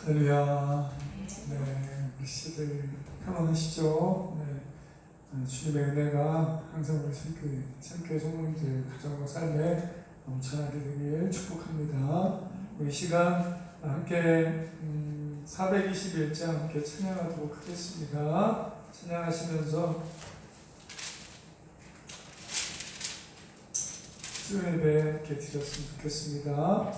할렐루야. 네, 우리 씨들 평안하시죠? 네, 주님의 은혜가 항상 우리 선교회 성도님들 가정과 삶에 넘쳐나게 되길 축복합니다. 우리 시간 함께 421장 함께 찬양하도록 하겠습니다. 찬양하시면서 수요 예배 함께 드렸으면 좋겠습니다.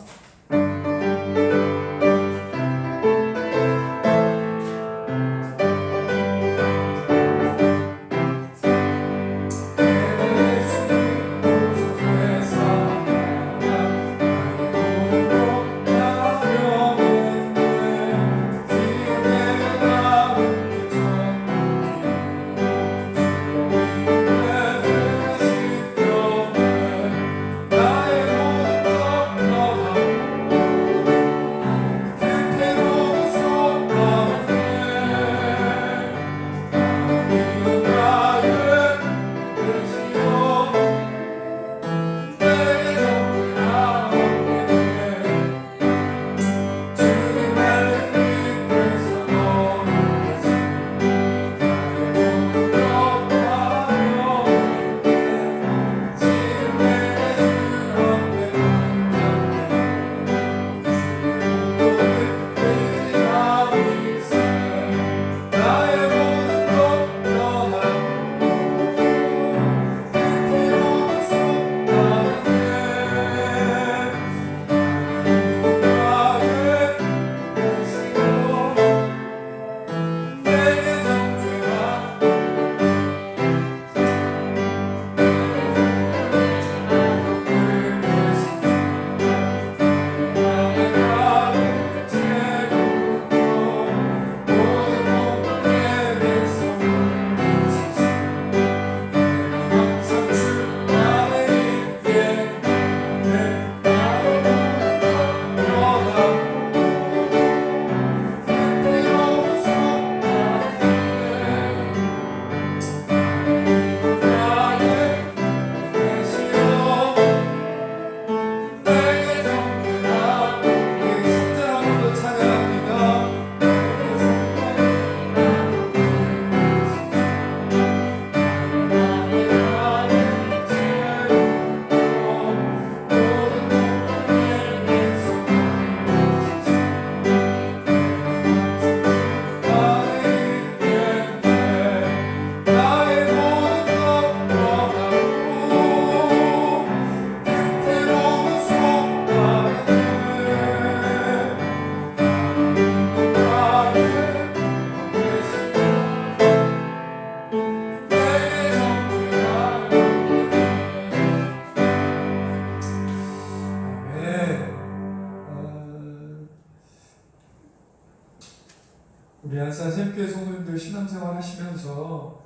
우리 안산 샘교회 성도님들 신앙생활 하시면서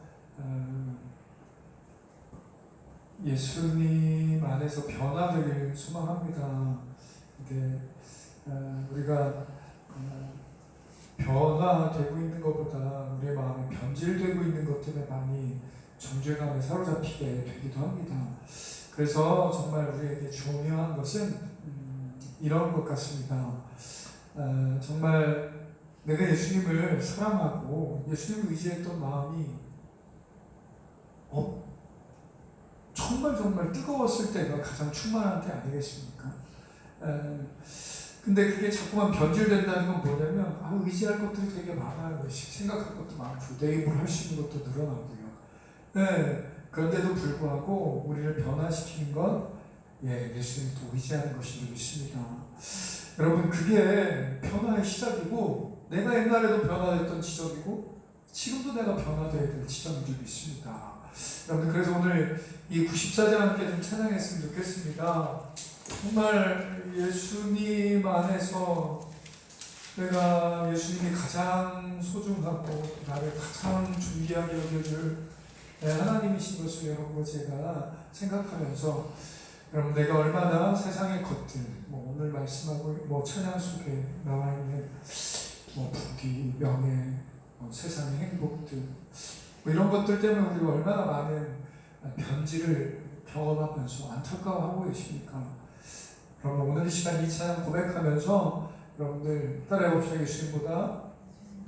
예수님 안에서 변화되길 소망합니다. 근데 우리가 변화되고 있는 것보다 우리의 마음이 변질되고 있는 것 때문에 많이 정죄감에 사로잡히게 되기도 합니다. 그래서 정말 우리에게 중요한 것은 이런 것 같습니다. 정말 내가 예수님을 사랑하고 예수님을 의지했던 마음이 정말 뜨거웠을 때가 가장 충만한 때 아니겠습니까? 근데 그게 자꾸만 변질된다는 건 뭐냐면 의지할 것들이 되게 많아요. 생각할 것도 많고 내 입으로 할 수 있는 것도 늘어나고요. 그런데도 불구하고 우리를 변화시키는 건 예수님을 또 의지하는 것인 줄 믿습니다. 여러분, 그게 변화의 시작이고 내가 옛날에도 변화됐던 지점이고 지금도 내가 변화되어야 될 지점인 줄 믿습니다. 여러분, 그래서 오늘 이 94장 함께 좀 찬양했으면 좋겠습니다. 정말 예수님 안에서 내가 예수님이 가장 소중하고 나를 가장 존귀하게 여겨줄 하나님이신 것을 여러분과 제가 생각하면서 여러분, 내가 얼마나 세상의 것들, 오늘 말씀하고 찬양 속에 나와 있는 부귀, 명예, 세상의 행복들, 이런 것들 때문에 우리가 얼마나 많은 변질을 경험하면서 안타까워하고 계십니까? 그럼 오늘 이 시간 이 찬양 고백하면서 여러분들 따라해봅시다. 예수님보다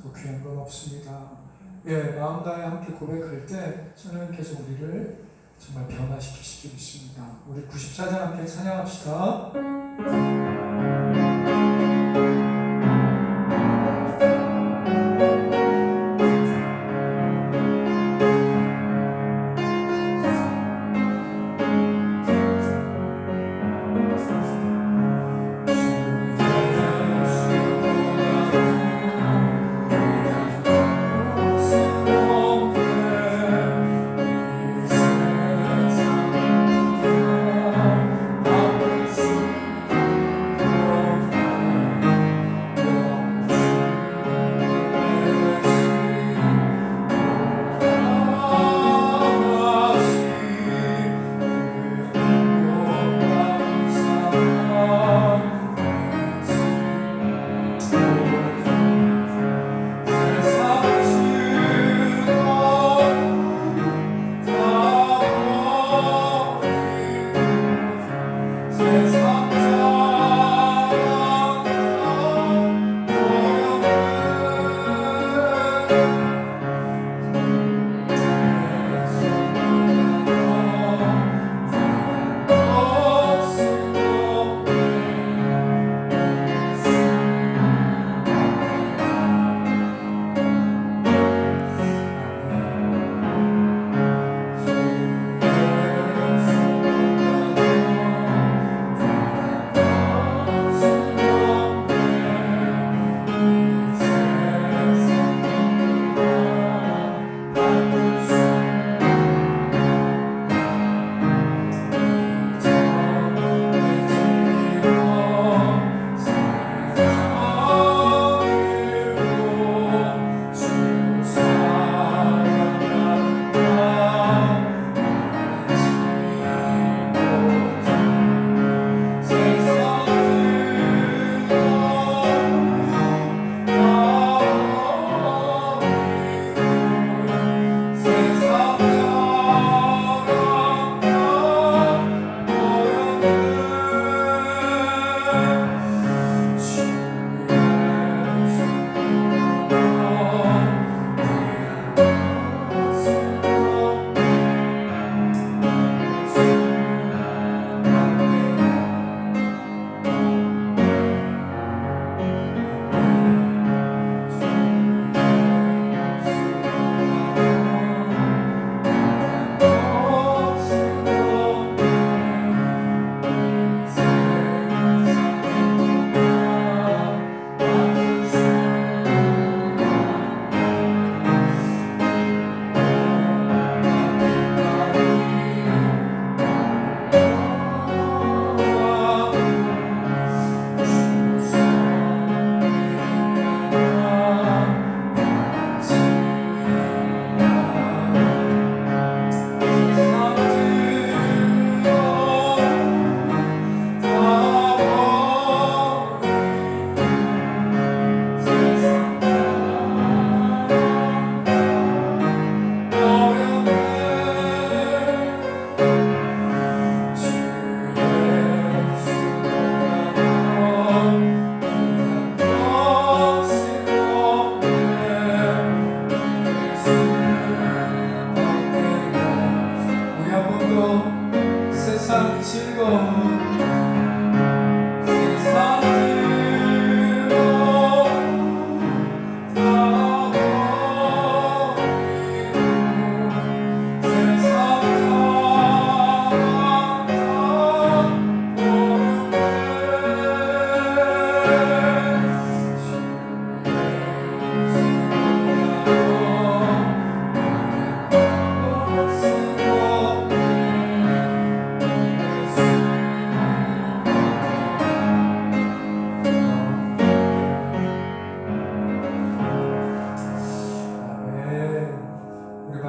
더 귀한 건 없습니다. 예, 마음 다해 함께 고백할 때 성령님께서 우리를 정말 변화시키실 줄 믿습니다. 우리 94장 함께 찬양합시다.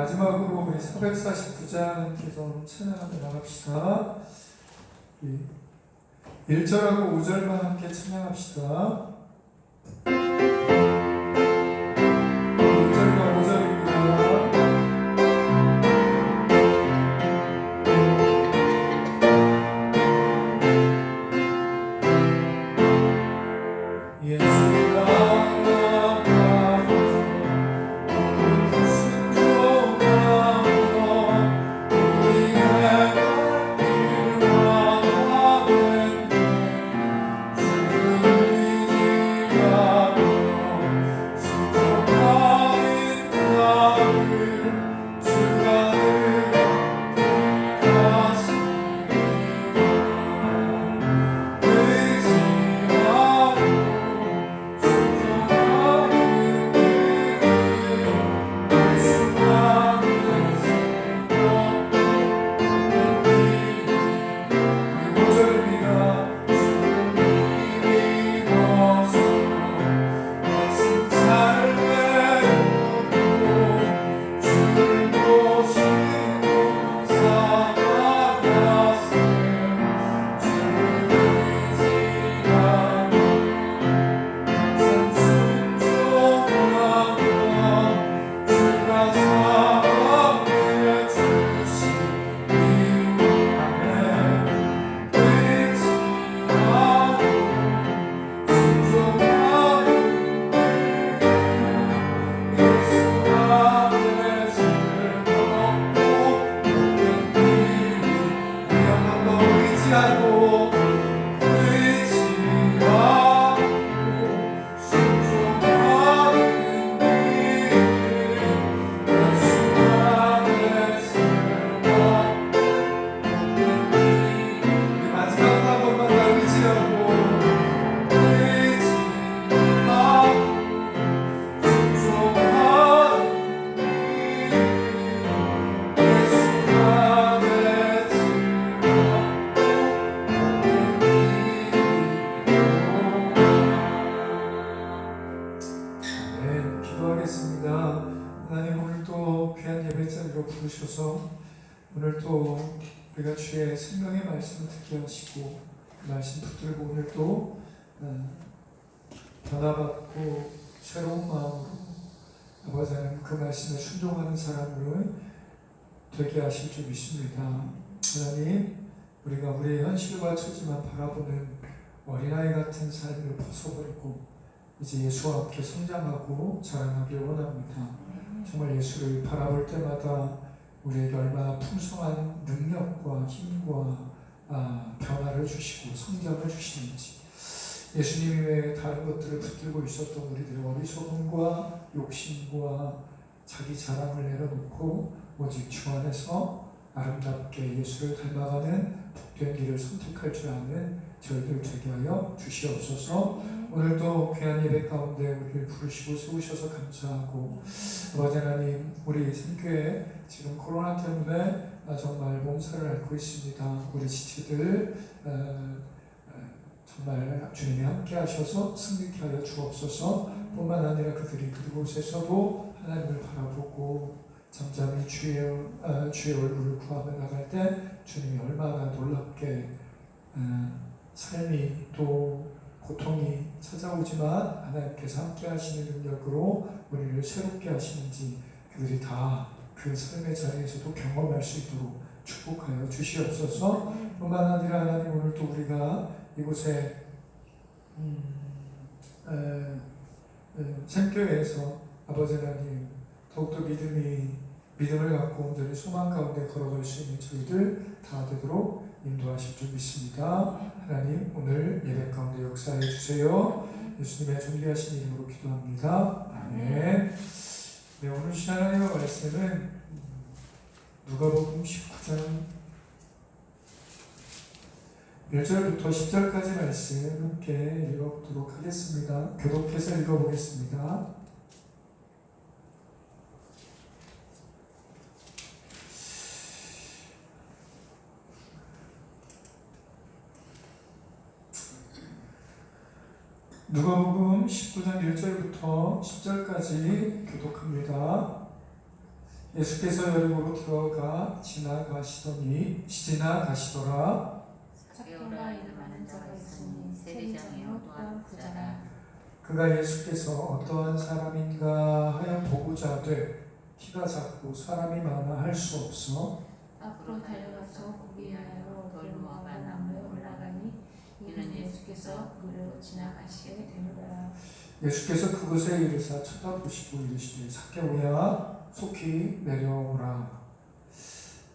마지막으로 우리 449장께서 찬양하며 나갑시다. 1절하고 5절만 함께 찬양합시다. 1절과 5절입니다. 의지하고 순종하는 예수 안에 세워 우리 마지막으로 한 번만 더 의지하고 기도하겠습니다. 하나님, 오늘 또 귀한 예배자리로 부르셔서 오늘 또 우리가 주의 생명의 말씀을 듣게 하시고 그 말씀 붙들고 오늘 또 변화받고 새로운 마음으로 아버지 하나님 그 말씀에 순종하는 사람으로 되게 하실 줄 믿습니다. 하나님, 우리가 우리의 현실과 처지만 바라보는 어린아이 같은 삶을 벗어버리고 이제 예수와 함께 성장하고 자라나길 원합니다. 정말 예수를 바라볼 때마다 우리에게 얼마나 풍성한 능력과 힘과 변화를 주시고 성장을 주시는지, 예수님 외에 다른 것들을 붙들고 있었던 우리들의 어리석음과 욕심과 자기 자랑을 내려놓고 오직 주 안에서 아름답게 예수를 닮아가는 복된 길을 선택할 줄 아는 저희들 되게 하여 주시옵소서. 오늘도 귀한 예배 가운데 우리를 부르시고 세우셔서 감사하고, 아버지 하나님, 우리 선교회 지금 코로나 때문에 정말 몸살을 앓고 있습니다. 우리 지체들 정말 주님이 함께 하셔서 승리케 하여 주옵소서. 뿐만 아니라 그들이 그곳에서도 하나님을 바라보고 잠잠히 주의 얼굴을 구하며 나갈 때 주님이 얼마나 놀랍게 삶이 또 고통이 찾아오지만 하나님께서 함께 하시는 능력으로 우리를 새롭게 하시는지 그들이 다 그 삶의 자리에서도 경험할 수 있도록 축복하여 주시옵소서. 뿐만 아니라 하나님, 오늘 또 우리가 이곳에 생교회에서 아버지 하나님 더욱더 믿음을 갖고 온전히 소망 가운데 걸어갈 수 있는 저희들 다 되도록 인도하실 줄 믿습니다. 하나님, 오늘 예배 가운데 역사해 주세요. 예수님의 존귀하신 이름으로 기도합니다. 아멘. 네, 오늘 주신 하나님의 말씀은 누가복음 19장 1절부터 10절까지 말씀 함께 읽어보도록 하겠습니다. 교독해서 읽어보겠습니다. 누가복음 19장 1절부터 10절까지 교독합니다. 예수께서 여리고로 들어가 지나가시더라. 삭개오라 이름하는 자가 있으니 세리장이요 또한 부자라. 그가 예수께서 어떠한 사람인가 하여 보고자 돼 키가 작고 사람이 많아 할 수 없어 앞으로 달려가서 고기 위하여 돌무화과 나무에 올라가니 이는 예수께서 그로 지나가시게 되노라. 예수께서 그곳에 이르사 쳐다보시고 이르시되 삭개오야 속히 내려오라.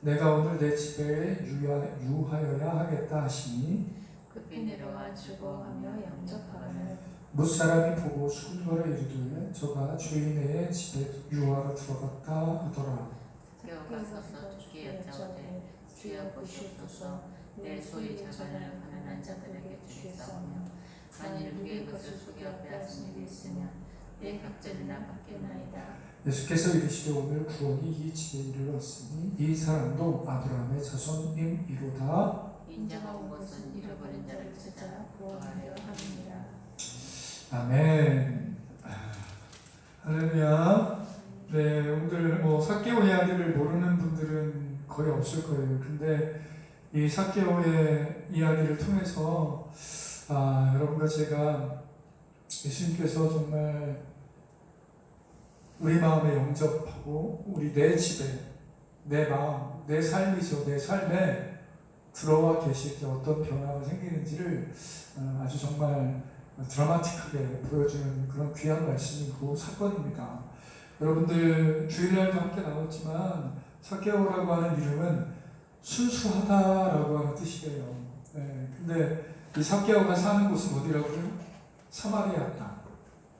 내가 오늘 내 집에 유하여야 하겠다 하시니 급히 내려와 주거하며 영접하거늘. 무사람이 보고 수군거려 이르되 저가 주인의 집에 유하러 들어갔다 하더라. 삭개오가 서서 주께 여짜오되 주여 보시옵소서. 내 소유 자산을 가난한 자들에게 주겠사오며 만일 누구의 것을 속여 빼앗은 일이 있으면 내 격전이나 받겠나이다. 예수께서 이르시되 오늘 구원이 이 집에 이르렀으니 이 사람도 아브라함의 자손임이로다. 인자가 온 것은 잃어버린 자를 찾아 구원하려 함이니라. 아멘. 할렐루야. 네, 오늘 삭개오 이야기를 모르는 분들은 거의 없을 거예요. 근데 이 삭개오의 이야기를 통해서 여러분과 제가 예수님께서 정말 우리 마음에 영접하고 우리 내 집에 내 마음, 내 삶이죠. 내 삶에 들어와 계실 때 어떤 변화가 생기는지를 아주 정말 드라마틱하게 보여주는 그런 귀한 말씀이고 사건입니다. 여러분들 주일날도 함께 나눴지만 삭개오라고 하는 이름은 순수하다라고 하는 뜻이에요. 근데 이 삭개오가 사는 곳은 어디라고 그래요? 사마리아 땅.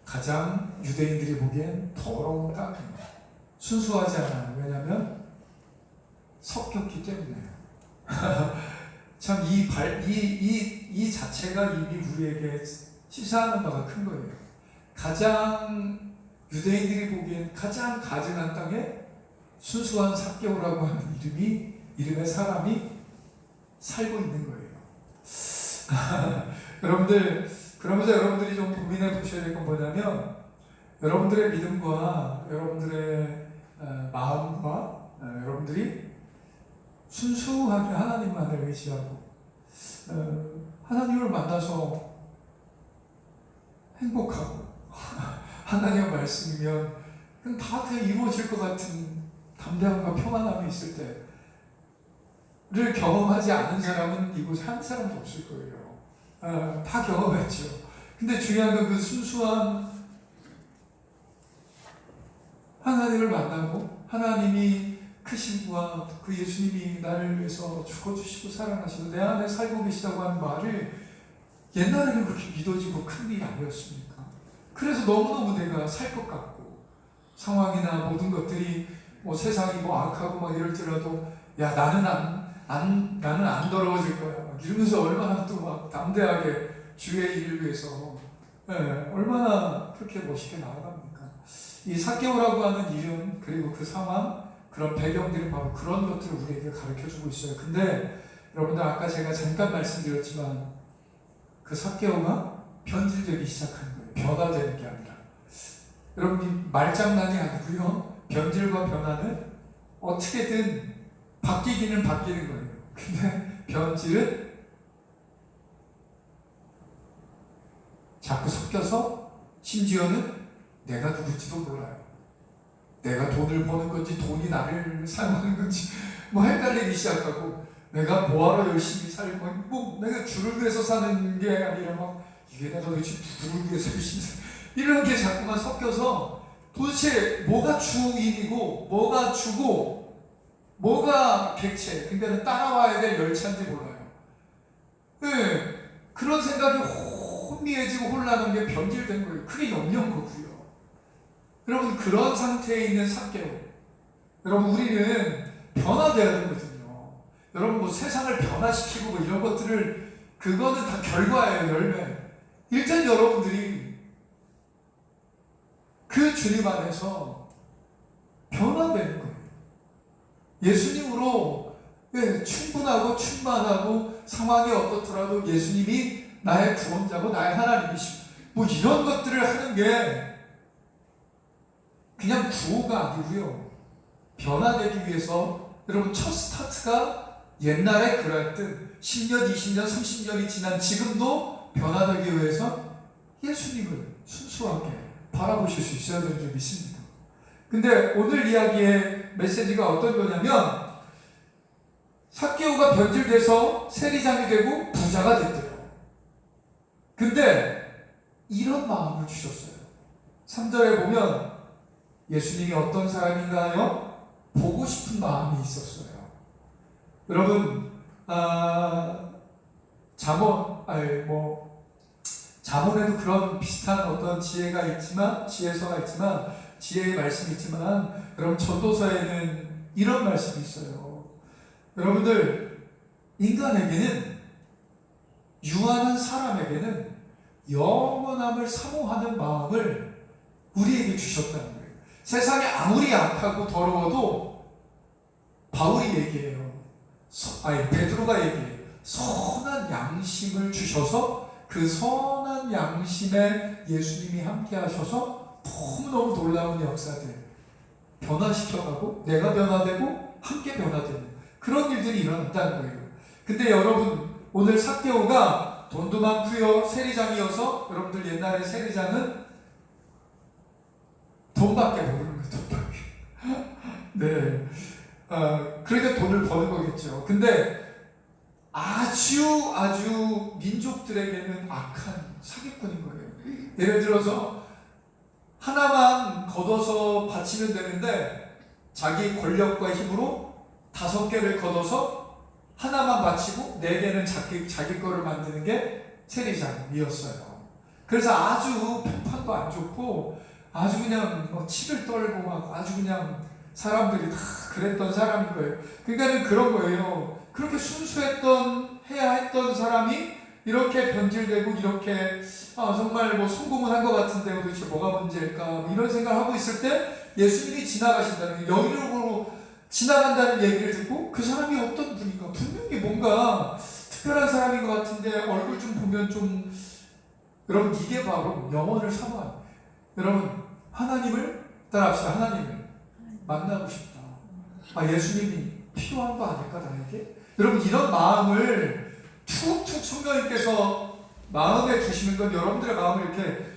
가장 유대인들이 보기엔 더러운 땅입니다. 순수하지 않아요. 왜냐하면 섞였기 때문에요. 참 이 자체가 이미 우리에게 시사하는 바가 큰 거예요. 가장 유대인들이 보기엔 가장 가증한 땅에 순수한 삭개오라고 하는 이름의 사람이 살고 있는 거예요. 여러분들, 그러면서 여러분들이 좀 고민해 보셔야 될 건 뭐냐면, 여러분들의 믿음과 여러분들의 마음과 여러분들이 순수하게 하나님만을 의지하고 하나님을 만나서 행복하고 하나님의 말씀이면 그냥 다 이루어질 것 같은 담대함과 평안함이 있을 때를 경험하지 않은 사람은 이곳에 한 사람도 없을 거예요. 다 경험했죠. 근데 중요한 건 그 순수한 하나님을 만나고 하나님이 크신 분과 그 예수님이 나를 위해서 죽어주시고 사랑하시고 내 안에 살고 계시다고 하는 말을 옛날에는 그렇게 믿어지고 큰 일이 아니었습니까? 그래서 너무너무 내가 살 것 같고 상황이나 모든 것들이 뭐 세상이 뭐 악하고 막 이럴지라도 야 나는 안 더러워질 거야 막 이러면서 얼마나 또 막 담대하게 주의 일을 위해서 얼마나 그렇게 멋있게 나아갑니까? 이 삭개오라고 하는 이름 그리고 그 상황 그런 배경들이 바로 그런 것들을 우리에게 가르쳐주고 있어요. 근데 여러분들 아까 제가 잠깐 말씀드렸지만 그 삭개오가 변질되기 시작하는 거예요. 변화되는 게 아니라. 여러분 말장난이 아니고요. 변질과 변화는 어떻게든 바뀌기는 바뀌는 거예요. 근데 변질은 자꾸 섞여서 심지어는 내가 누굴지도 몰라요. 내가 돈을 버는 건지 돈이 나를 사용하는 건지 뭐 헷갈리기 시작하고 내가 뭐하러 열심히 살고 뭐 내가 주를 위해서 사는 게 아니라 막 이게 내가 도대체 누구를 위해서 열심히 이런 게 자꾸만 섞여서 도대체 뭐가 주인이고 뭐가 주고 뭐가 객체 그러니까 따라와야 될 열차인지 몰라요. 네, 그런 생각이 혼미해지고 혼란한 게 변질된 거예요. 그게 염려인 거고요. 여러분 그런 상태에 있는 삭개오 여러분 우리는 변화되어야 되거든요. 여러분 뭐 세상을 변화시키고 뭐 이런 것들을 그거는 다 결과예요. 열매. 일단 여러분들이 그 주님 안에서 변화되는 거예요. 예수님으로 충분하고 충만하고 상황이 어떻더라도 예수님이 나의 구원자고 나의 하나님이시고 뭐 이런 것들을 하는 게 그냥 구호가 아니고요. 변화되기 위해서 여러분 첫 스타트가 옛날에 그랬듯 10년, 20년, 30년이 지난 지금도 변화되기 위해서 예수님을 순수하게 바라보실 수 있어야 되는 줄 믿습니다. 근데 오늘 이야기의 메시지가 어떤 거냐면 삭개오가 변질돼서 세리장이 되고 부자가 됐대요. 근데 이런 마음을 주셨어요. 3절에 보면 예수님이 어떤 사람인가요? 보고 싶은 마음이 있었어요. 여러분, 잠언에도 그런 비슷한 어떤 지혜서가 있지만, 지혜의 말씀이 있지만, 여러분 전도서에는 이런 말씀이 있어요. 여러분들, 인간에게는, 유한한 사람에게는 영원함을 사모하는 마음을 우리에게 주셨다는 거예요. 세상이 아무리 악하고 더러워도 바울이 얘기해요. 베드로가 얘기해요. 선한 양심을 주셔서 그 선한 양심에 예수님이 함께 하셔서 너무너무 놀라운 역사들 변화시켜가고 내가 변화되고 함께 변화되는 그런 일들이 일어났다는 거예요. 근데 여러분 오늘 삭개오가 돈도 많고요 세리장이어서 여러분들 옛날에 세리장은 돈밖에 모르는 거예요. 돈밖에. 네. 그러니까 돈을 버는 거겠죠. 근데 아주 민족들에게는 악한 사기꾼인 거예요. 예를 들어서 하나만 걷어서 바치면 되는데 자기 권력과 힘으로 5개를 걷어서 하나만 바치고 4개는 자기 거를 만드는 게 세리장이었어요. 그래서 아주 평판도 안 좋고 아주 그냥 치를 떨고 막 아주 그냥 사람들이 다 그랬던 사람인 거예요. 그러니까는 그런 거예요. 그렇게 해야 했던 사람이 이렇게 변질되고 이렇게 정말 뭐 성공을 한 것 같은데 도대체 뭐가 문제일까 뭐 이런 생각을 하고 있을 때 예수님이 지나가신다는 여인으로 지나간다는 얘기를 듣고 그 사람이 어떤 분인가 분명히 뭔가 특별한 사람인 것 같은데 얼굴 좀 보면 좀 여러분 이게 바로 영혼을 사모하는 여러분 하나님을 따라합시다. 하나님을 만나고 싶다. 예수님이 필요한 거 아닐까 나에게? 여러분 이런 마음을 툭툭 성령님께서 마음에 두시는 건 여러분들의 마음을 이렇게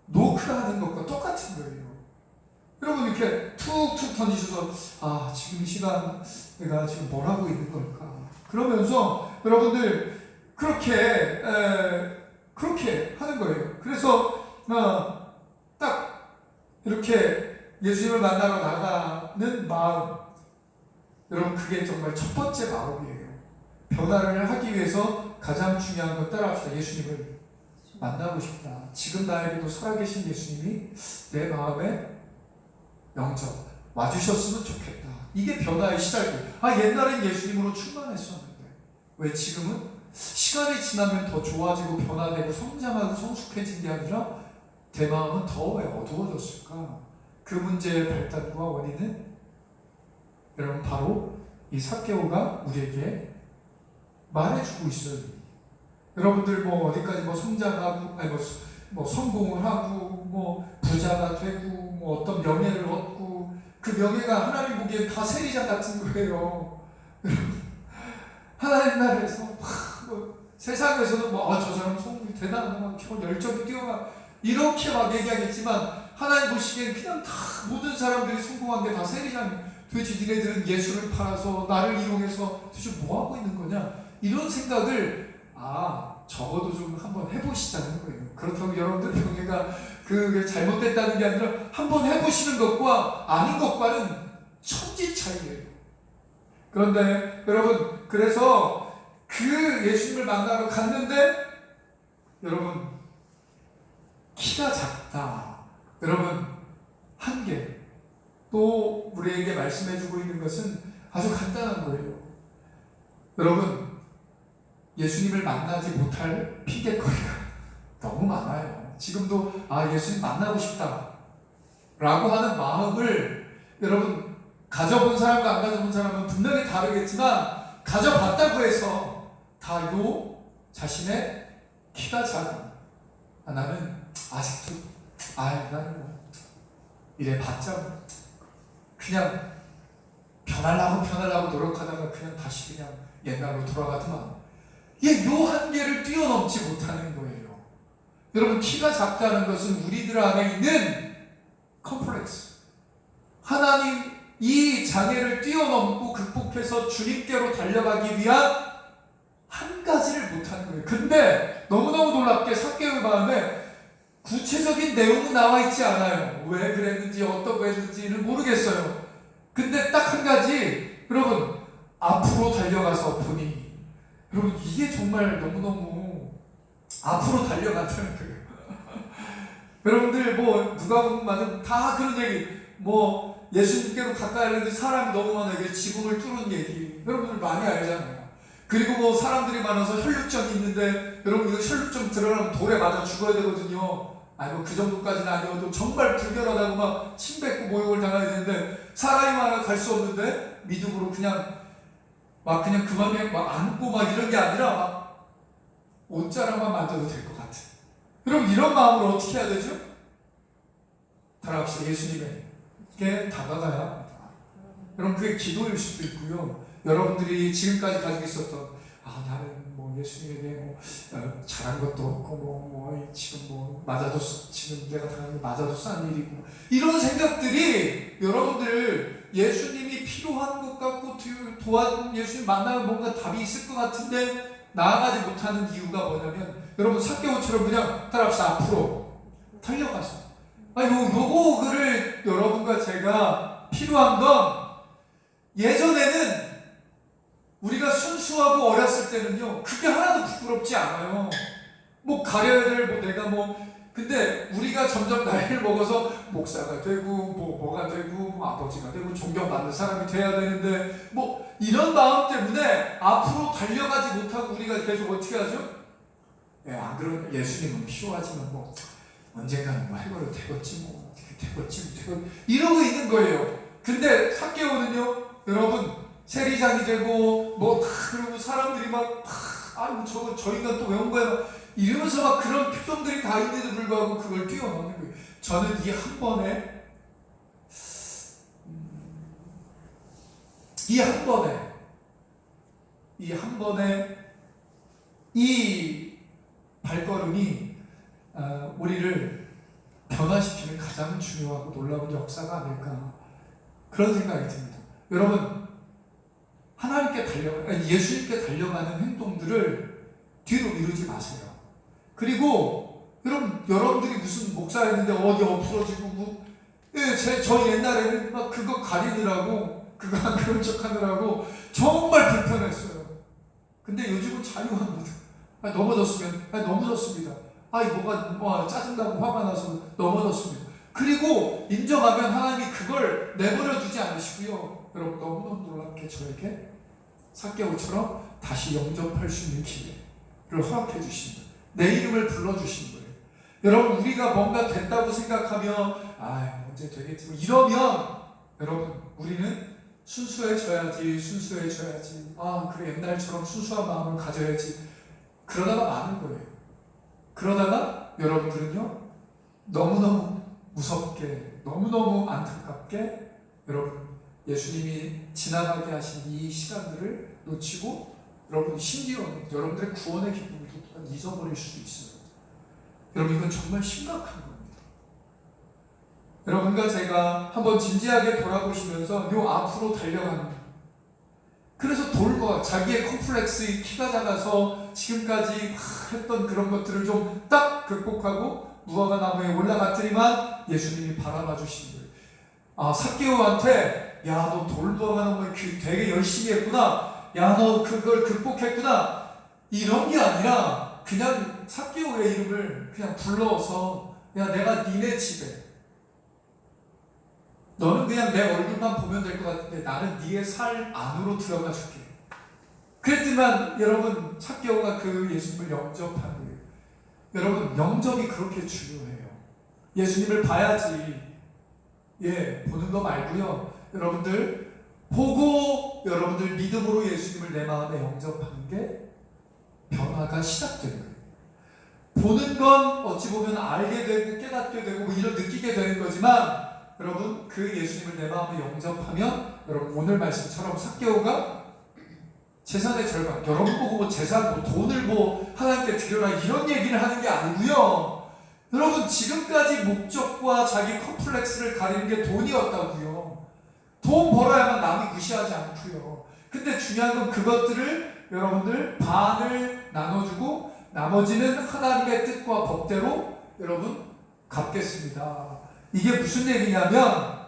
노크하는 것과 똑같은 거예요. 여러분 이렇게 툭툭 던지셔서 지금 이 시간 내가 지금 뭘 하고 있는 걸까? 그러면서 여러분들 그렇게 하는 거예요. 그래서 딱 이렇게 예수님을 만나러 나가는 마음, 여러분 그게 정말 첫 번째 마음이에요. 변화를 하기 위해서 가장 중요한 건 따라합시다. 예수님을 만나고 싶다. 지금 나에게도 살아계신 예수님이 내 마음에 영접 와주셨으면 좋겠다. 이게 변화의 시작이에요. 옛날엔 예수님으로 충만했었는데 왜 지금은 시간이 지나면 더 좋아지고 변화되고 성장하고 성숙해진 게 아니라 내 마음은 더 왜 어두워졌을까? 그 문제의 발단과 원인은 여러분 바로 이 삭개오가 우리에게 말해주고 있어요. 여러분들 어디까지 성장하고 성공을 하고 부자가 되고 어떤 명예를 얻고 그 명예가 하나님 보기엔 다 세리장 같은 거예요. 하나님 나라에서 세상에서는 저 사람 성공이 대단하고 열정이 뛰어나 이렇게 얘기하겠지만 하나님 보시기엔 그냥 다 모든 사람들이 성공한 게 다 세리장. 도대체 니네들은 예수를 팔아서 나를 이용해서 도대체 뭐 하고 있는 거냐? 이런 생각을 적어도 좀 한번 해보시자는 거예요. 그렇다고 여러분들 명예가 그게 잘못됐다는 게 아니라 한번 해보시는 것과 아닌 것과는 천지 차이예요. 그런데 여러분 그래서 그 예수님을 만나러 갔는데 여러분 키가 작다. 여러분 한계 또 우리에게 말씀해주고 있는 것은 아주 간단한 거예요. 여러분 예수님을 만나지 못할 핑계거리가 너무 많아요. 지금도 예수님 만나고 싶다 라고 하는 마음을 여러분 가져본 사람과 안 가져본 사람은 분명히 다르겠지만 가져봤다고 해서 다 자신의 키가 작은 나는 아직도 나는 이래 봤자 그냥 변하려고 노력하다가 그냥 다시 그냥 옛날로 돌아가더만 요 한계를 뛰어넘지 못하는 거예요. 여러분 키가 작다는 것은 우리들 안에 있는 컴플렉스 하나님 이 장애를 뛰어넘고 극복해서 주님께로 달려가기 위한 한 가지를 못하는 거예요. 근데 너무너무 놀랍게 삭개오의 마음에 구체적인 내용은 나와 있지 않아요. 왜 그랬는지 어떻게 했는지는 모르겠어요. 근데 딱 한 가지 여러분 앞으로 달려가서 보니 여러분 이게 정말 너무너무 앞으로 달려간다는 거예요. 여러분들 누가복음은 다 그런 얘기 예수님께로 가까이 하는데 사람이 너무 많아요. 이게 지붕을 뚫은 얘기 여러분들 많이 알잖아요. 그리고 사람들이 많아서 혈루증이 있는데 여러분 이거 혈루증 들어가면 돌에 맞아 죽어야 되거든요. 그 정도까지는 아니어도 정말 불결하다고 침 뱉고 모욕을 당해야 되는데 사람이 많아 갈 수 없는데 믿음으로 그냥 그만에 안고 이런 게 아니라 옷자락만 만져도 될 것 같은. 여러분 이런 마음으로 어떻게 해야 되죠? 따라합시다. 예수님에게 다가가야 합니다. 여러분 그게 기도일 수도 있고요. 여러분들이 지금까지 가지고 있었던 나는 예수님에게 잘한 것도 없고 지금 맞아도 지금 내가 당하는 게 맞아도 싼 일이고 이런 생각들이 여러분들 예수님이 필요한 것 같고 예수님 만나면 뭔가 답이 있을 것 같은데 나아가지 못하는 이유가 뭐냐면 여러분 삭개오처럼 그냥 따라합시다. 앞으로 달려가서 요거를 여러분과 제가 필요한 건 예전에는 우리가 순수하고 어렸을 때는요, 그게 하나도 부끄럽지 않아요. 뭐 가려야 될 뭐 내가 뭐, 근데 우리가 점점 나이를 먹어서 목사가 되고 뭐가 되고 뭐 아버지가 되고 존경받는 사람이 돼야 되는데 뭐 이런 마음 때문에 앞으로 달려가지 못하고 우리가 계속 어떻게 하죠? 예, 안 그런 예수님은 필요하지만 뭐 언젠가는 뭐 해결이 되겠지 뭐 어떻게 되겠지 뭐 이러고 있는 거예요. 근데 삭개오는요, 여러분 세리장이 되고 뭐 그리고 사람들이 막 아이고 저 인간 또 왜 온 거야 이러면서 막 그런 표정들이 다 있는데도 불구하고 그걸 뛰어넘는 거예요. 저는 이 한 번에 이 발걸음이 우리를 변화시키는 가장 중요하고 놀라운 역사가 아닐까 그런 생각이 듭니다. 여러분 예수님께 달려가는 행동들을 뒤로 미루지 마세요. 그리고 여러분들이 무슨 목사였는데 어디 엎으러지고 뭐, 저 옛날에는 막 그거 가리느라고 그거 안 그런 척하느라고 정말 불편했어요. 근데 요즘은 자유합니다. 넘어졌습니다. 뭐가 짜증나고 화가 나서 넘어졌습니다. 그리고 인정하면 하나님이 그걸 내버려 두지 않으시고요. 여러분 너무너무 놀랍게 저에게 삭개오처럼 다시 영접할 수 있는 기회를 허락해 주신 거예요. 내 이름을 불러주신 거예요. 여러분 우리가 뭔가 된다고 생각하면 언제 되겠지 뭐 이러면 여러분 우리는 순수해져야지 그래 옛날처럼 순수한 마음을 가져야지 그러다가 마는 거예요. 그러다가 여러분들은요 너무너무 무섭게 너무너무 안타깝게 여러분 예수님이 지나가게 하신 이 시간들을 놓치고 여러분 심지어 여러분들의 구원의 기쁨도 잊어버릴 수도 있어요. 여러분 이건 정말 심각한 겁니다. 여러분과 제가 한번 진지하게 돌아보시면서 요 앞으로 달려가는 거예요. 그래서 돌과 자기의 컴플렉스 키가 작아서 지금까지 했던 그런 것들을 좀 딱 극복하고 무화과 나무에 올라갔더니만 예수님이 바라봐 주신 거예요. 삭개오한테 야 너 돌무화과 나무에 되게 열심히 했구나. 야 너 그걸 극복했구나. 이런 게 아니라 그냥 삭개오의 이름을 그냥 불러서 야 내가 니네 집에 너는 그냥 내 얼굴만 보면 될 것 같은데 나는 니의 살 안으로 들어가 줄게. 그랬지만 여러분 삭개오가 그 예수님을 영접한 거예요. 여러분 영접이 그렇게 중요해요. 예수님을 봐야지. 보는 거 말고요. 여러분들 보고 여러분들 믿음으로 예수님을 내 마음에 영접하는 게 변화가 시작되는 거예요. 보는 건 어찌 보면 알게 되고 깨닫게 되고 뭐 이런 느끼게 되는 거지만 여러분 그 예수님을 내 마음에 영접하면 여러분 오늘 말씀처럼 삭개오가 재산의 절반 여러분 보고 뭐 재산 뭐 돈을 뭐 하나님께 드려라 이런 얘기를 하는 게 아니고요. 여러분 지금까지 목적과 자기 컴플렉스를 가리는 게 돈이었다고요. 돈 벌어야만 남이 무시하지 않고요. 근데 중요한 건 그것들을 여러분들 반을 나눠주고 나머지는 하나님의 뜻과 법대로 여러분 갚겠습니다. 이게 무슨 얘기냐면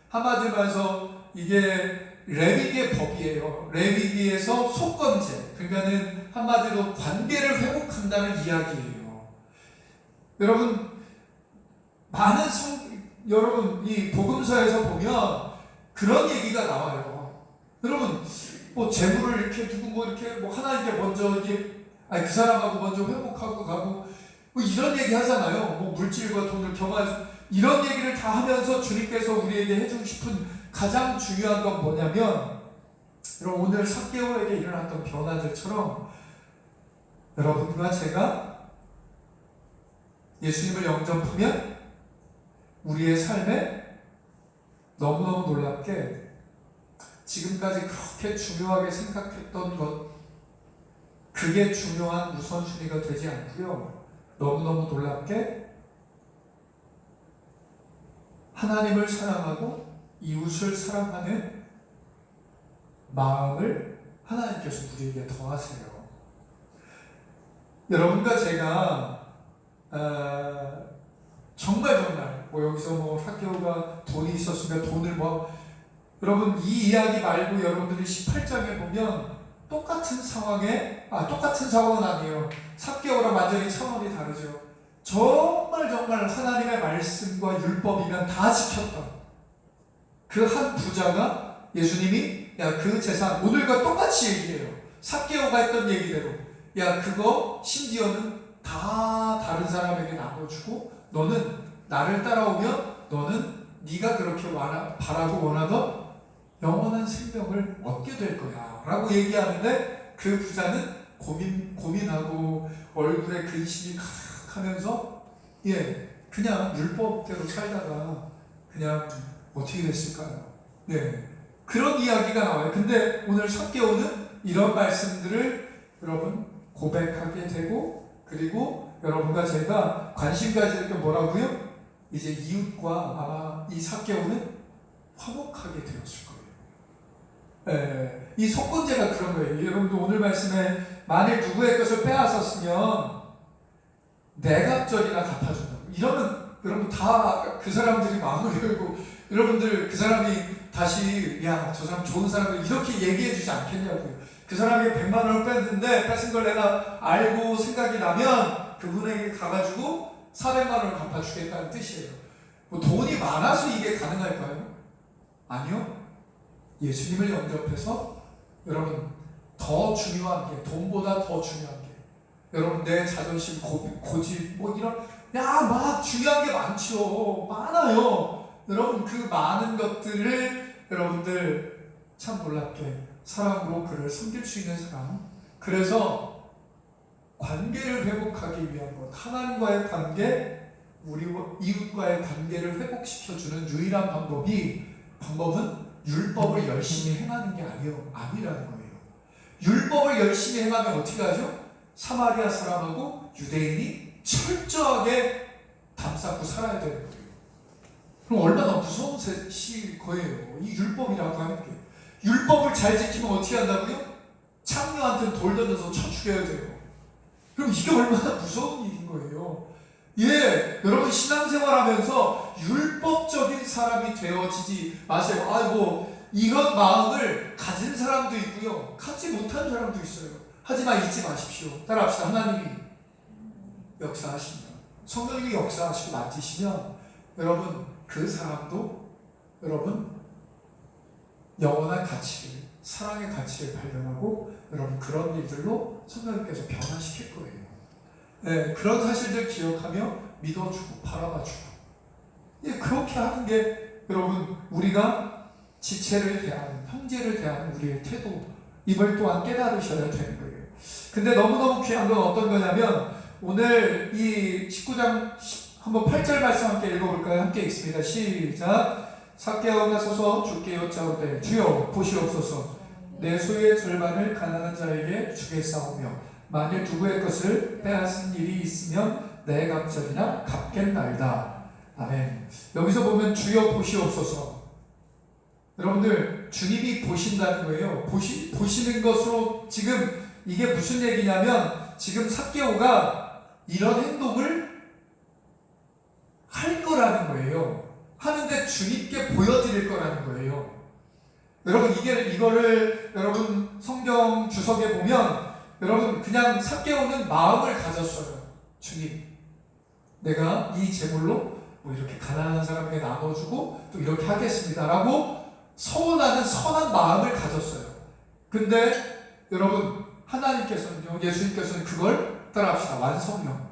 한마디로 말해서 이게 레위기의 법이에요. 레위기에서 속건제 그러니까는 한마디로 관계를 회복한다는 이야기예요. 여러분 여러분 이 복음서에서 보면 그런 얘기가 나와요. 여러분 뭐 재물을 이렇게 두고 뭐 이렇게 뭐 하나님께 먼저 그 사람하고 먼저 회복하고 가고 뭐 이런 얘기 하잖아요. 뭐 물질과 돈을 겸하여서 이런 얘기를 다 하면서 주님께서 우리에게 해주고 싶은 가장 중요한 건 뭐냐면 여러분 오늘 삭개오에게 일어났던 변화들처럼 여러분과 제가 예수님을 영접하면 우리의 삶에 너무너무 놀랍게 지금까지 그렇게 중요하게 생각했던 것 그게 중요한 우선순위가 되지 않고요. 너무너무 놀랍게 하나님을 사랑하고 이웃을 사랑하는 마음을 하나님께서 우리에게 더하세요. 여러분과 제가 정말 뭐 여기서 뭐 삭개오가 돈이 있었으면 돈을 뭐 여러분 이 이야기 말고 여러분들이 18장에 보면 똑같은 상황은 아니에요. 삭개오랑 완전히 차원이 다르죠. 정말 하나님의 말씀과 율법이면 다 지켰던 그 한 부자가 예수님이 야 그 재산 오늘과 똑같이 얘기해요. 삭개오가 했던 얘기대로 야 그거 심지어는 다 다른 사람에게 나눠주고 너는 나를 따라오면 너는 네가 그렇게 바라고 원하던 영원한 생명을 얻게 될 거야 라고 얘기하는데 그 부자는 고민하고 얼굴에 근심이 가득하면서 그냥 율법대로 살다가 그냥 어떻게 됐을까요? 그런 이야기가 나와요. 근데 오늘 삭개오는 이런 말씀들을 여러분 고백하게 되고 그리고 여러분과 제가 관심 가질 게 뭐라고요? 이제 이웃과 아마 이 삭개오는 화목하게 되었을 거예요. 이 속건제가 그런 거예요. 여러분도 오늘 말씀에 만일 누구의 것을 빼앗았으면 내갑절이나 갚아준다고. 이러면 여러분 다 그 사람들이 마음을 열고 여러분들 그 사람이 다시 야 저 사람 좋은 사람을 이렇게 얘기해 주지 않겠냐고요. 그 사람이 100만 원을 뺐는데 뺏은 걸 내가 알고 생각이 나면 그분에게 가가지고 400만 원을 갚아주겠다는 뜻이에요. 뭐 돈이 많아서 이게 가능할까요? 아니요. 예수님을 영접해서 여러분 더 중요한 게 돈보다 더 중요한 게 여러분 내 자존심 고집 뭐 이런 막 중요한 게 많아요. 여러분 그 많은 것들을 여러분들 참 놀랍게 사랑으로 그를 섬길 수 있는 사람. 그래서 관계를 회복하기 위한 것, 하나님과의 관계, 우리 이웃과의 관계를 회복시켜주는 유일한 방법은 율법을 열심히 행하는 게 아니라는 거예요. 율법을 열심히 행하면 어떻게 하죠? 사마리아 사람하고 유대인이 철저하게 담쌓고 살아야 되는 거예요. 그럼 얼마나 무서운 것일 거예요. 이 율법이라고 하는 게. 율법을 잘 지키면 어떻게 한다고요? 창녀한테는 돌 던져서 쳐 죽여야 돼요. 그럼 이게 얼마나 무서운 일인 거예요. 여러분 신앙생활하면서 율법적인 사람이 되어지지 마세요. 이런 마음을 가진 사람도 있고요. 갖지 못한 사람도 있어요. 하지만 잊지 마십시오. 따라합시다. 하나님이 역사하시면 성령님이 역사하시고 만지시면 여러분 그 사람도 여러분 영원한 가치를 사랑의 가치를 발견하고 여러분 그런 일들로 성령님께서 변화시킬 거예요. 그런 사실들 기억하며 믿어주고 바라봐주고 그렇게 하는 게 여러분 우리가 지체를 대하는 형제를 대하는 우리의 태도 이걸 또한 깨달으셔야 되는 거예요. 근데 너무너무 귀한 건 어떤 거냐면 오늘 이 19장 한번 8절 말씀 함께 읽어볼까요? 함께 읽습니다. 시작. 삭개오가 서서 주께 여짜오되 주여 보시옵소서 내 소유의 절반을 가난한 자에게 주겠사오며 만일 누구의 것을 빼앗은 일이 있으면 내 갑절이나 갚겠나이다. 아멘. 여기서 보면 주여 보시옵소서. 여러분들 주님이 보신다는 거예요. 보시는 것으로 지금 이게 무슨 얘기냐면 지금 삭개오가 이런 행동을 할 거라는 거예요. 하는데 주님께 보여드릴 거라는 거예요. 여러분 이거를 여러분 성경 주석에 보면 여러분 그냥 삭개오는 마음을 가졌어요. 주님, 내가 이 제물로 뭐 이렇게 가난한 사람에게 나눠주고 또 이렇게 하겠습니다라고 서원하는 선한 마음을 가졌어요. 근데 여러분 하나님께서는요, 예수님께서는 그걸 따라합시다. 완성형.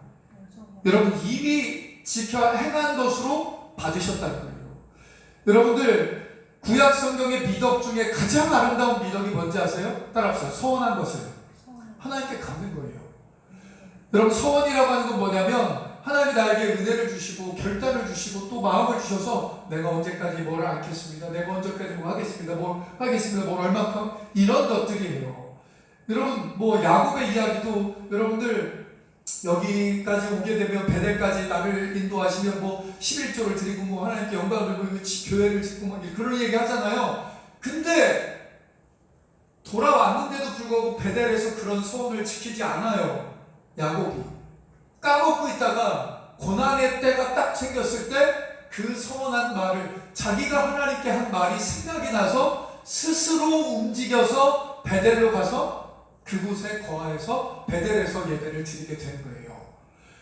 여러분 이미 지켜 행한 것으로 받으셨다는 거예요. 여러분들 구약 성경의 미덕 중에 가장 아름다운 미덕이 뭔지 아세요? 따라합시다. 서원한 것을 하나님께 갚는 거예요. 여러분 서원이라고 하는 건 뭐냐면 하나님이 나에게 은혜를 주시고 결단을 주시고 또 마음을 주셔서 내가 언제까지 뭐를 않겠습니다. 내가 언제까지 뭐 하겠습니다. 뭘 하겠습니다. 뭘 얼마큼 이런 것들이에요. 여러분 뭐 야곱의 이야기도 여러분들 여기까지 오게 되면 베델까지 나를 인도하시면 뭐 11조를 드리고 뭐 하나님께 영광을 돌리고 교회를 짓고 막 그런 얘기 하잖아요. 근데 돌아왔는데도 불구하고 베델에서 그런 소원을 지키지 않아요. 야곱이 까먹고 있다가 고난의 때가 딱 생겼을 때 그 선한 말을, 자기가 하나님께 한 말이 생각이 나서 스스로 움직여서 베델로 가서 그곳에 거하여서 베델에서 예배를 드리게 된 거예요.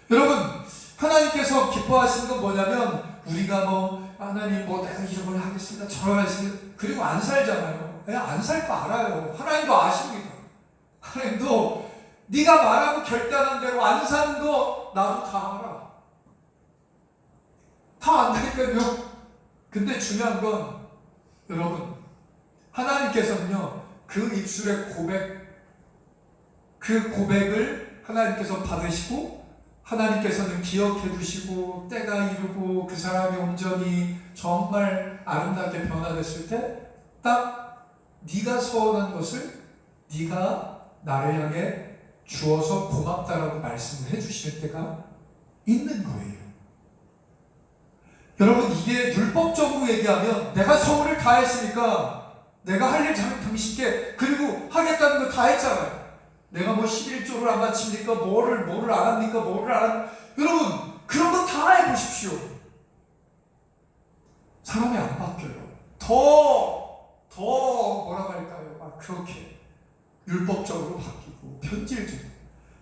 여러분, 하나님께서 기뻐하시는 건 뭐냐면 우리가 하나님 내가 이런 걸 하겠습니다, 저런 걸 하겠습니다, 그리고 안 살잖아요. 안 살 거 알아요. 하나님도 아십니다. 하나님도 네가 말하고 결단한 대로 안 사는 거 나도 다 알아. 다 안다니까요. 근데 중요한 건 여러분, 하나님께서는요 그 입술의 그 고백을 하나님께서 받으시고 하나님께서는 기억해 두시고 때가 이르고 그 사람이 온전히 정말 아름답게 변화됐을 때 딱 네가 서원한 것을 네가 나를 향해 주어서 고맙다라고 말씀을 해주시는 때가 있는 거예요. 여러분, 이게 율법적으로 얘기하면 내가 서울을 다 했으니까 내가 할 일 당신께 그리고 하겠다는 거 다 했잖아요. 내가 11조를 안 바칩니까? 뭐를 안 합니까? 여러분, 그런 거 다 해보십시오. 사람이 안 바뀌어요. 더 뭐라고 할까요? 그렇게 율법적으로 바뀌고 변질적으로.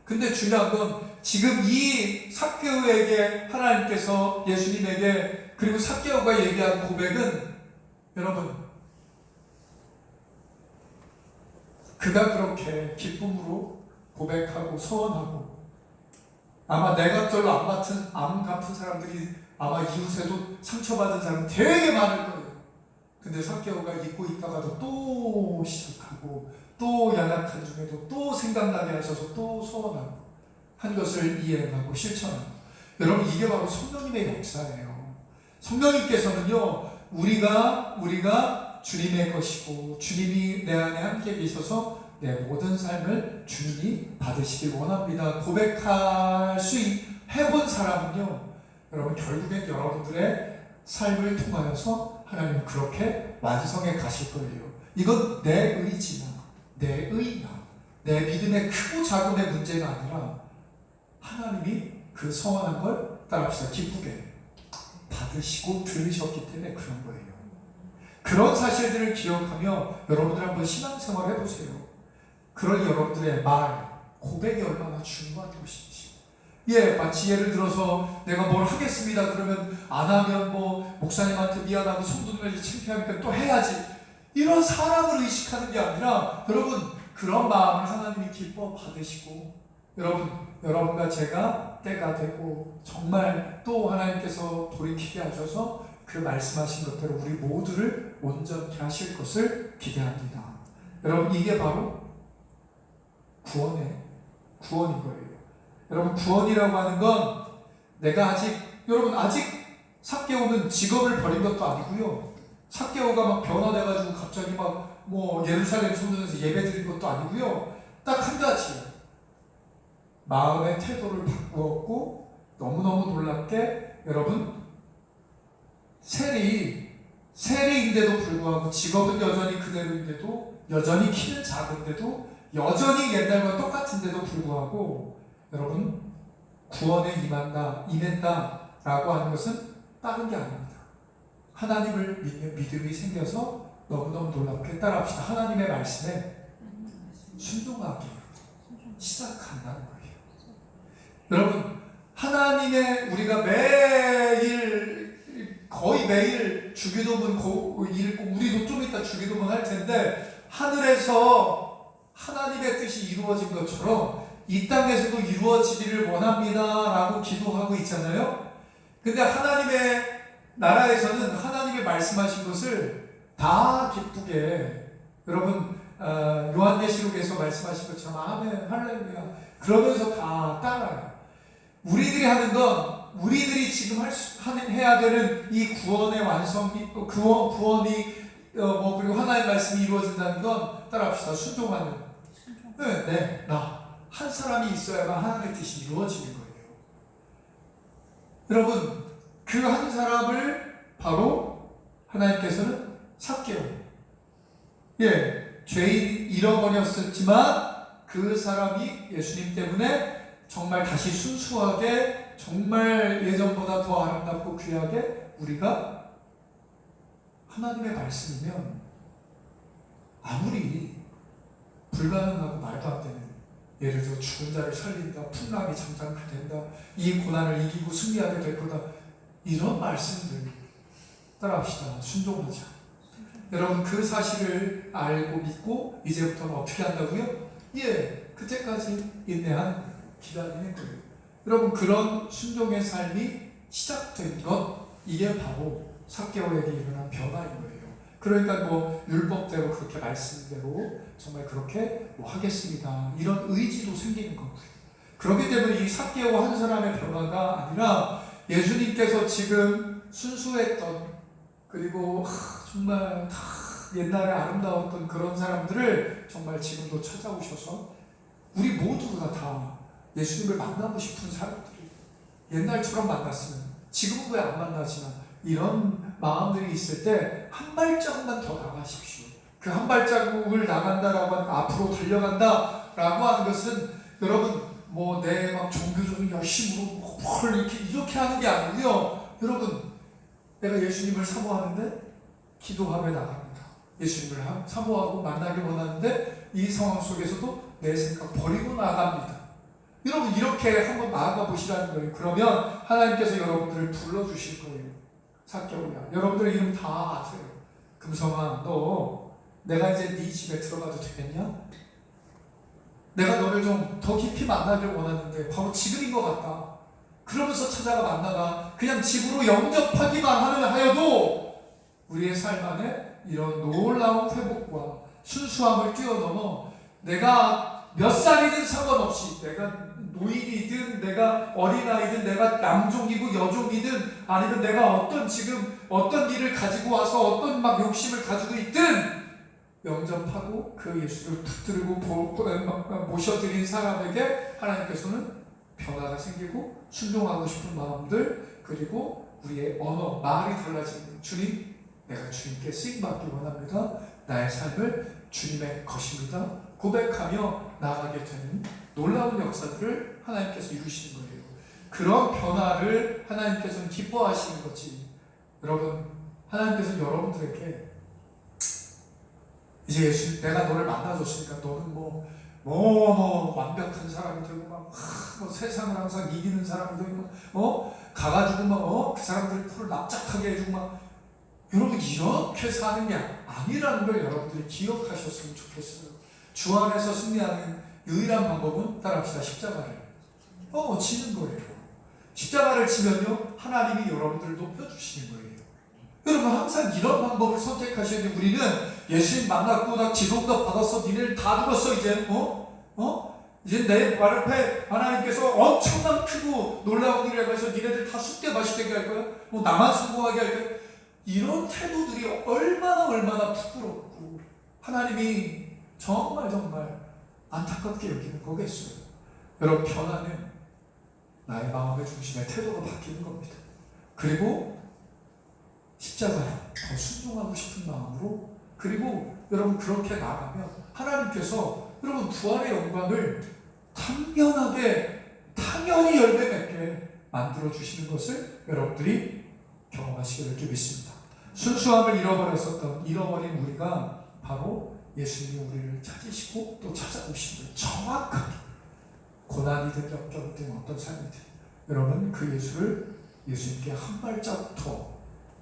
근데 중요한 건 지금 이 삭개오에게 하나님께서 예수님에게 그리고 삭개오가 얘기한 고백은 여러분, 그가 그렇게 기쁨으로 고백하고 서원하고 아마 내갑절로 안 갚은 사람들이 아마 이웃에도 상처받은 사람 되게 많을 거예요. 근데 삭개오가 잊고 있다가도 또 시작하고 또 연약한 중에도 또 생각나게 하셔서 또 소원하고 한 것을 이해하고 실천하고. 여러분, 이게 바로 성령님의 역사예요. 성령님께서는요 우리가 주님의 것이고 주님이 내 안에 함께 계셔서 내 모든 삶을 주님이 받으시길 원합니다. 고백할 수 해본 사람은요 여러분, 결국엔 여러분들의 삶을 통하여서 하나님은 그렇게 완성해 가실 거예요. 이건 내 의지나 내 의나 내 믿음의 크고 작음의 문제가 아니라 하나님이 그 성원한 걸 따라합시다. 기쁘게 받으시고 들으셨기 때문에 그런 거예요. 그런 사실들을 기억하며 여러분들 한번 신앙생활 해보세요. 그런 여러분들의 말, 고백이 얼마나 중요한 것인지. 마치 예를 들어서 내가 뭘 하겠습니다 그러면 안 하면 목사님한테 미안하고 성도들에게 창피하니까 또 해야지, 이런 사람을 의식하는 게 아니라 여러분, 그런 마음을 하나님이 기뻐 받으시고 여러분과 제가 때가 되고 정말 또 하나님께서 돌이키게 하셔서 그 말씀하신 것대로 우리 모두를 온전케 하실 것을 기대합니다. 여러분, 이게 바로 구원인 거예요. 여러분, 구원이라고 하는 건 내가 아직 삭개오는 직업을 버린 것도 아니고요. 삭개오가 막 변화돼가지고 갑자기 예루살렘 성전에서 예배 드린 것도 아니고요. 딱 한 가지예요. 마음의 태도를 바꾸었고 너무너무 놀랍게 여러분, 세리인데도 불구하고 직업은 여전히 그대로인데도 여전히 키는 작은데도 여전히 옛날과 똑같은데도 불구하고 여러분, 구원에 임했다라고 하는 것은 다른 게 아닙니다. 하나님을 믿는 믿음이 생겨서 너무너무 놀랍게 따라합시다. 하나님의 말씀에 순종하기 시작한다는 거예요. 여러분, 우리가 거의 매일 주기도문 읽고 우리도 좀 이따 주기도문 할 텐데 하늘에서 하나님의 뜻이 이루어진 것처럼 이 땅에서도 이루어지기를 원합니다 라고 기도하고 있잖아요. 근데 하나님의 나라에서는 하나님이 말씀하신 것을 다 기쁘게 여러분, 요한계시록에서 말씀하신 것처럼 아멘 할렐루야 그러면서 다 따라요. 우리들이 하는 건 우리들이 지금 해야 되는 이 구원의 완성이, 구원이 그리고 하나님의 말씀이 이루어진다는 건 따라합시다. 순종하는. 한 사람이 있어야만 하나님의 뜻이 이루어지는 거예요. 여러분, 그 한 사람을 바로 하나님께서는 삭개오, 죄인 잃어버렸었지만 그 사람이 예수님 때문에 정말 다시 순수하게 정말 예전보다 더 아름답고 귀하게 우리가 하나님의 말씀이면 아무리 불가능하고 말도 안 되는, 예를 들어 죽은 자를 살린다, 풍랑이 잠잠케 된다, 이 고난을 이기고 승리하게 될 거다, 이런 말씀들 따라합시다. 순종하자. 여러분 그 사실을 알고 믿고 이제부터는 어떻게 한다고요? 그때까지 인내하는 거예요. 기다리는 거예요. 여러분 그런 순종의 삶이 시작된 것, 이게 바로 삭개오에게 일어난 변화인 거예요. 그러니까 뭐 율법대로 그렇게 말씀대로 정말 그렇게 뭐 하겠습니다, 이런 의지도 생기는 거고요. 그렇기 때문에 이 삭개오 한 사람의 변화가 아니라 예수님께서 지금 순수했던, 그리고 정말 다 옛날에 아름다웠던 그런 사람들을 정말 지금도 찾아오셔서 우리 모두가 다 예수님을 만나고 싶은 사람들이 옛날처럼 만났으면, 지금은 왜 안 만나지나, 이런 마음들이 있을 때 한 발자국만 더 나가십시오. 그 한 발자국을 나간다라고 하는, 앞으로 달려간다라고 하는 것은 여러분 뭐 내 막 종교적인 열심으로 뭘 이렇게 하는 게 아니고요. 여러분 내가 예수님을 사모하는데 기도하며 나갑니다. 예수님을 사모하고 만나길 원하는데 이 상황 속에서도 내 생각 버리고 나갑니다. 여러분 이렇게 한번 나아가 보시라는 거예요. 그러면 하나님께서 여러분들을 불러주실 거예요. 삭개오야, 여러분들의 이름 다 아세요. 금성아, 너 내가 이제 네 집에 들어가도 되겠냐? 내가 너를 좀 더 깊이 만나길 원하는데 바로 지금인 것 같다. 그러면서 찾아가 만나가 그냥 집으로 영접하기만 하여도 우리의 삶 안에 이런 놀라운 회복과 순수함을 뛰어넘어, 내가 몇 살이든 상관없이, 내가 노인이든 내가 어린아이든 내가 남종이고 여종이든 아니면 내가 어떤 일을 가지고 와서 어떤 막 욕심을 가지고 있든 영접하고 그 예수를 붙들고 모셔드린 사람에게 하나님께서는 변화가 생기고 순종하고 싶은 마음들, 그리고 우리의 언어, 말이 달라지는, 주님, 내가 주님께 쓰임받기 원합니다. 나의 삶을 주님의 것입니다. 고백하며 나아가게 되는 놀라운 역사들을 하나님께서 이루시는 거예요. 그런 변화를 하나님께서는 기뻐하시는 거지. 여러분, 하나님께서는 여러분들에게 이제 예수, 내가 너를 만나줬으니까 너는 뭐 완벽한 사람이 되고 뭐 세상을 항상 이기는 사람이 되고 가가지고 그 사람들 풀을 납작하게 해주고 여러분 이렇게 사는 게 아니라는 걸 여러분들이 기억하셨으면 좋겠어요. 주 안에서 승리하는 유일한 방법은 따라합시다. 십자가를 지는 거예요. 십자가를 지면요 하나님이 여러분들을 높여주시는 거예요. 여러분 항상 이런 방법을 선택하셔야 돼요. 우리는 예수님 만났고 나 지도응답 받았어, 니네를 다 들었어, 이제 이제 내 발 앞에 하나님께서 엄청난 크고 놀라운 일을 해서 니네들 다 쑥대 마시게 할 거야? 나만 성공하게 할 거야? 이런 태도들이 얼마나 부끄럽고 하나님이 정말 안타깝게 여기는 거겠어요. 여러분 변화는 나의 마음의 중심의 태도가 바뀌는 겁니다. 그리고 십자가에 더 순종하고 싶은 마음으로, 그리고 여러분 그렇게 나가면 하나님께서 여러분 부활의 영광을 당연히 열매 맺게 만들어 주시는 것을 여러분들이 경험하시게 될 줄 믿습니다. 순수함을 잃어버린 우리가 바로 예수님이 우리를 찾으시고 또 찾아오신 거예요. 정확하게 고난이든 역경이든 어떤 삶이든 여러분 그 예수님께 한 발자국 더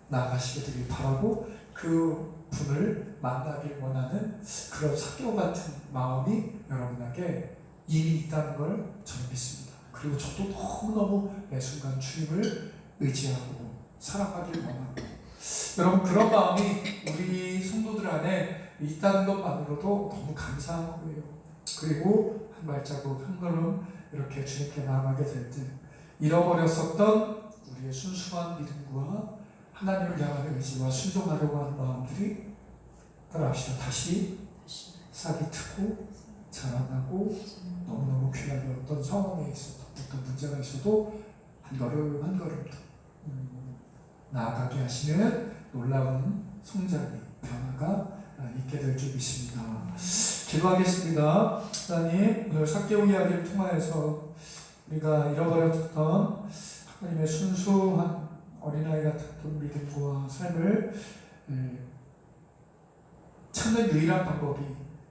나아가시게 되길 바라고, 그 분을 만나길 원하는 그런 삭개오 같은 마음이 여러분에게 이미 있다는 걸 저는 믿습니다. 그리고 저도 너무너무 매 순간 주님을 의지하고 사랑하길 원하고, 여러분 그런 마음이 우리 성도들 안에 있다는 것만으로도 너무 감사한 거예요. 그리고 한 발자국 한 걸음 이렇게 주님께 나아가게 될 때 잃어버렸었던 우리의 순수한 믿음과 하나님을 향하는 의지와 순종하려고 하는 마음들이 따라합시다. 다시 싹이 트고 자라나고 너무너무 귀하게 어떤 상황에 있어도 어떤 문제가 있어도 한 걸음 한 걸음 더 나아가게 하시는 놀라운 성장이, 변화가 있게 될 줄 믿습니다. 기도하겠습니다. 하나님, 오늘 삭개오 이야기를 통하여서 우리가 잃어버렸던 하나님의 순수한 어린아이 같았던 믿음과 삶을 찾는 유일한 방법이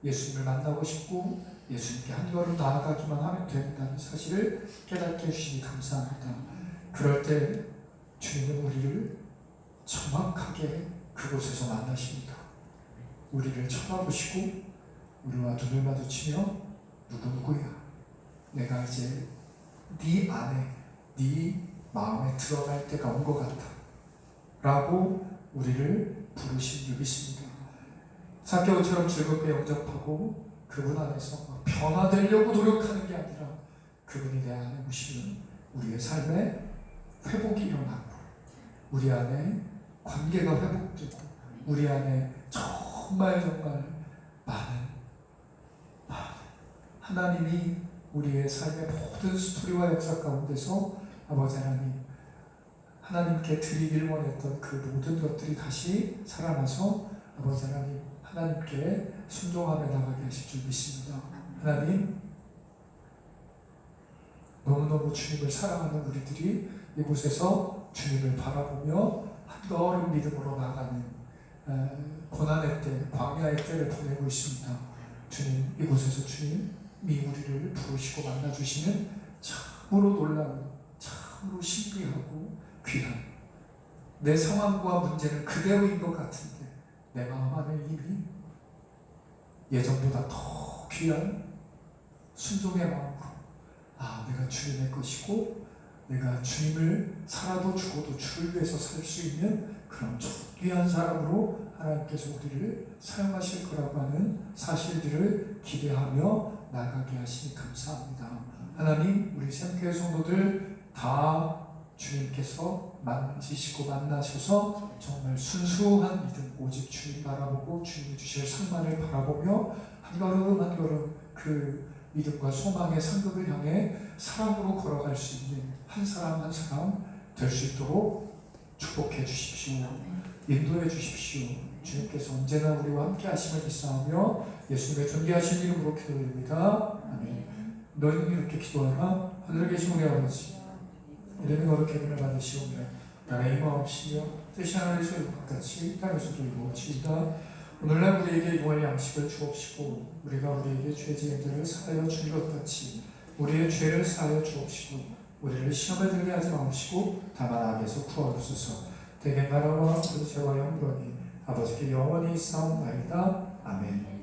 예수님을 만나고 싶고 예수님께 한 걸음 나아가기만 하면 된다는 사실을 깨닫게 해주시니 감사합니다. 그럴 때 주님은 우리를 정확하게 그곳에서 만나십니다. 우리를 쳐다보시고 우리와 눈을 마주치며 누구야? 내가 이제 네 안에 네 마음에 들어갈 때가 온 것 같아 라고 우리를 부르신 줄 믿습니다. 사개오처럼 즐겁게 영접하고 그분 안에서 변화되려고 노력하는 게 아니라 그분이 내 안에 오시면 우리의 삶에 회복이 일어나고 우리 안에 관계가 회복되고 우리 안에 정말 많은 하나님이 우리의 삶의 모든 스토리와 역사 가운데서 아버지 하나님께 드리길 원했던 그 모든 것들이 다시 살아나서 아버지 하나님께 순종하며 나가게 하실 줄 믿습니다. 하나님, 너무너무 주님을 사랑하는 우리들이 이곳에서 주님을 바라보며 한 걸음 믿음으로 나가는 고난의 때, 광야의 때를 보내고 있습니다. 주님, 이곳에서 주님이 우리를 부르시고 만나주시는 참으로 놀라운, 참으로 신비하고 귀한 내 상황과 문제는 그대로인 것 같은데 내 마음 안에 이미 예전보다 더 귀한 순종의 마음으로 내가 주님의 것이고 내가 주님을 살아도 죽어도 주를 위해서 살 수 있는 그런 귀한 사람으로 하나님께서 우리를 사용하실 거라고 하는 사실들을 기대하며 나가게 하시니 감사합니다. 하나님, 우리 샘교회 성도들 다 주님께서 만지시고 만나셔서 정말 순수한 믿음, 오직 주님 바라보고 주님이 주실 상만을 바라보며 한 걸음 한 걸음 그 믿음과 소망의 상급을 향해 사랑으로 걸어갈 수 있는 한 사람 한 사람 될 수 있도록 축복해 주십시오. 인도해 주십시오. 주님께서 언제나 우리와 함께 하심을 믿사오며 예수님의 존귀하신 이름으로 기도드립니다. 아멘. 너희는 이렇게 기도하라. 하늘에 계신 우리 아버지, 이름이 거룩히 여김을 받으시오며 나라의 임하옵시며 뜻이 하늘에서 이루어진 것 같이 땅에서도 이루어지이다. 오늘날 우리에게 용할 양식을 주옵시고 우리가 우리에게 죄지은들을 사하여 준 것 같이 우리의 죄를 사하여 주옵시고 우리를 시험에 들게 하지 마옵시고 다만 악에서 구하옵소서. 대개 나라와 권세와 영광이 아버지께 영원히 있사옵나이다. 아멘.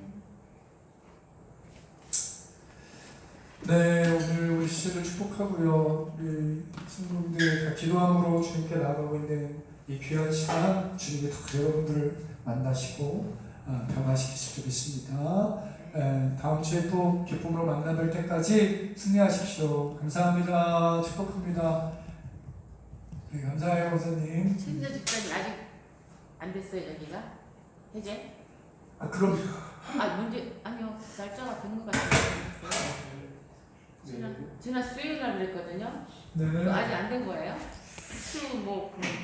네, 오늘 우리 시제를 축복하고요. 우리 성도님들 다 기도함으로 주님께 나아가고 있는 이 귀한 시간 주님이 다 여러분들을 만나시고 변화시키실 줄 믿습니다. 다음 주에 또 기쁨으로 만나뵐 때까지 승리하십시오. 감사합니다. 축복합니다. 네, 감사해요, 원사님. 신자 집까지 아직 안 됐어요, 여기가? 해제? 그럼 아니요, 날짜가 된 것 같아요. 지난 수요일 날 그랬거든요. 네. 아직 안 된 거예요?